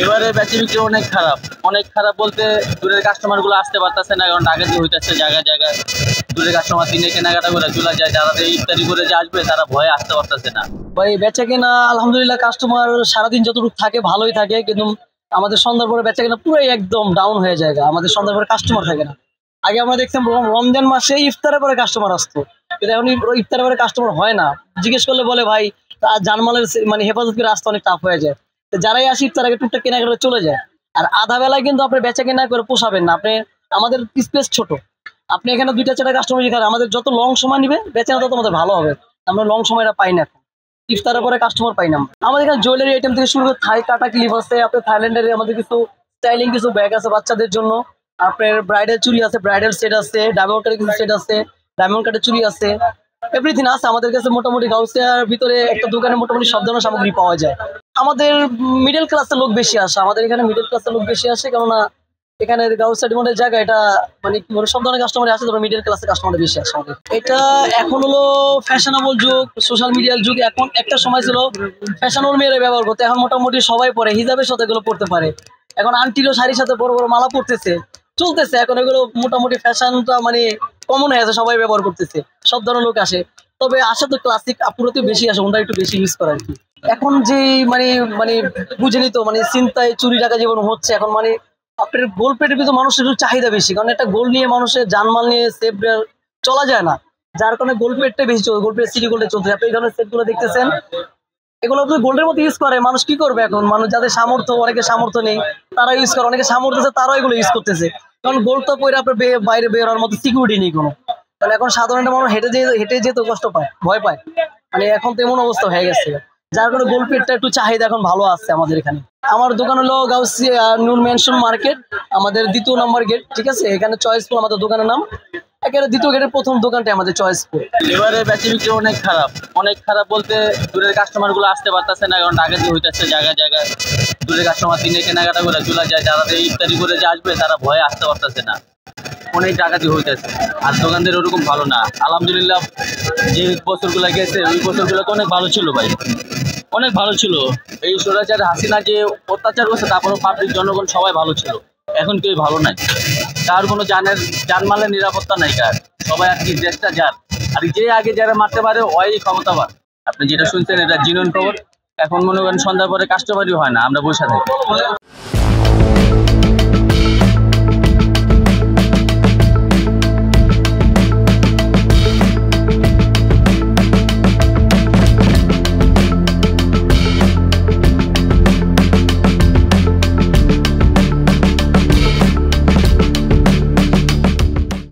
এবারে বেচা বিক্রি অনেক খারাপ বলতে দূরের কাস্টমার গুলো আসতে পারতেছে না, কারণ ডাকাতি হইতেছে জায়গায় জায়গায়। দূরের কাস্টমার দিনে কেনাকাটা করে চলে যায়, যারা ইফতারি করে যে আসবে তারা ভয়ে আসতে পারতেছে না। ভাই বেচা কেনা আলহামদুলিল্লাহ, কাস্টমার সারাদিন যতটুকু থাকে ভালোই থাকে, কিন্তু আমাদের সন্ধ্যার পরে বেচা কেনা পুরোই একদম ডাউন হয়ে যায়। আমাদের সন্ধ্যার পরে কাস্টমার থাকে না। আগে আমরা দেখতাম রমজান মাসে ইফতারের পরে কাস্টমার আসতো, কিন্তু এখন ইফতারের পরে কাস্টমার হয় না। জিজ্ঞেস করলে বলে ভাই জানমালের মানে হেফাজত করে আসতে অনেক টাফ হয়ে যায়। যারাই আসি ইফতার আগে টুকটাক কেনাকাটা চলে যায়। আর আধা বেলায় কিন্তু আপনি বেচা কেনা করে পোষাবেন না। আপনি আমাদের স্পেস ছোট, আপনি এখানে 2-4টা কাস্টমার এখানে আমাদের যত লং সময় নিবে বেচানো তত আমাদের ভালো হবে। আমরা লং সময়টা পাই না, ইফতারের পরে কাস্টমার পাই না। আমাদের এখানে জুয়েলারি আইটেম থেকে শুরু করে থাই কাটা ক্লিপ আছে, আপনার থাইল্যান্ডের আমাদের কিছু স্টাইলিং কিছু ব্যাগ আছে বাচ্চাদের জন্য, আপনার ব্রাইডাল চুড়ি আছে, ব্রাইডাল সেট আছে, ডায়মন্ড কাটের কিছু সেট আছে, ডায়মন্ড কাটের চুড়ি আছে, এভরিথিং আছে আমাদের কাছে। মোটামুটি গাউসিয়ার ভিতরে একটা দোকানে মোটামুটি সব ধরনের সামগ্রী পাওয়া যায়। আমাদের মিডল ক্লাসের লোক বেশি আসে, আমাদের এখানে মিডল ক্লাসের লোক বেশি আসে, কেননা এখানে গাউসিয়া ডিমান্ডের জায়গা, এটা মানে কি বলে সব ধরনের কাস্টমার আসে, তবে মিডল ক্লাসের কাস্টমার বেশি আসে আমাদের। এটা এখন হলো ফ্যাশনেবল যুগ, সোশ্যাল মিডিয়ার যুগ। এখন একটা সময় ছিল ফ্যাশনেবল মেয়েরা ব্যবহার করতে, এখন মোটামুটি সবাই পরে, হিজাবের সাথে এগুলো পড়তে পারে। এখন আন্টিরও শাড়ির সাথে বড় বড় মালা পরতেছে, চলতেছে। এখন এগুলো মোটামুটি ফ্যাশনটা মানে কমন হয়ে আছে, সবাই ব্যবহার করতেছে, সব ধরনের লোক আসে। তবে আসে তো ক্লাসিক আপুরতে বেশি আসে, ওটা একটু বেশি ইউজ করে আর কি। এখন যে মানে মানে বুঝেনি তো, মানে চিন্তায় চুরি টাকা জীবন হচ্ছে এখন, মানে আপনার গোল্ড প্লেটের ভিতরে মানুষের একটু চাহিদা বেশি, কারণ একটা গোল্ড নিয়ে মানুষের জানমাল নিয়ে সেফ চলা যায় না, যার কারণে গোল্ড প্লেটটা বেশি চলছে। গোল্ড প্লেট সিটি গোল্ডে চলছে। আপনি এই ধরনের সেট গুলো দেখতেছেন, এগুলো গোল্ডের মতো ইউজ করে। মানুষ কি করবে এখন? মানুষ যাদের সামর্থ্য, অনেকে সামর্থ্য নেই তারা ইউজ করে, অনেকে সামর্থ্য আছে তারাও এগুলো ইউজ করতেছে। কারণ গোল্ড তো পরে আপনার বাইরে বের হওয়ার মতো সিকিউরিটি নেই কোনো। কারণ এখন সাধারণ মানুষ হেঁটে যেতে কষ্ট পায়, ভয় পায়, মানে এখন তো এমন অবস্থা হয়ে গেছে, যার কারণে গোল্ড প্লেটটা একটু চাহিদা এখন ভালো আসছে আমাদের এখানে। আমার দোকান হলো গাউসিয়া নূর মেনশন মার্কেট, আমাদের 2 নম্বর গেট, ঠিক আছে? এখানে চয়েসফুল আমাদের দোকানের নাম। এখানে 2 গেটের প্রথম দোকানটা আমাদের চয়েসফুল। এবারে বেচা বিক্রি অনেক খারাপ বলতে দূরের কাস্টমার গুলো আসতে পারতেছে না, কারণ ডাকাতি হইতেছে জায়গায় জায়গায়। দূরের কাস্টমার দিনে কেনাকাটা করে চলে যায়, যারা ইফতারি করে যে আসবে তারা ভয়ে আসতে পারতেছে না, অনেক ডাকাতি হইতেছে। আর দোকানদের ওরকম ভালো না। আলহামদুলিল্লাহ যে বছরগুলো গেছে ওই বছরগুলো তো অনেক ভালো ছিল ভাই, অনেক ভালো ছিল। এই স্বৈরাচার হাসিনা যে অত্যাচার করছে, তারপরে পাবলিক জনগণ সবাই ভালো ছিল। এখন কেউ ভালো নাই, কার কোনো জানমালের নিরাপত্তা নাই কার, সবাই আর কি দেশটা যার। আর যে আগে যারা মারতে পারে ওই ক্ষমতাবান। আপনি যেটা শুনছেন এটা জিনুন খবর। এখন মনে করেন সন্ধ্যার পরে কাস্টমারই হয় না, আমরা বসে থাকি।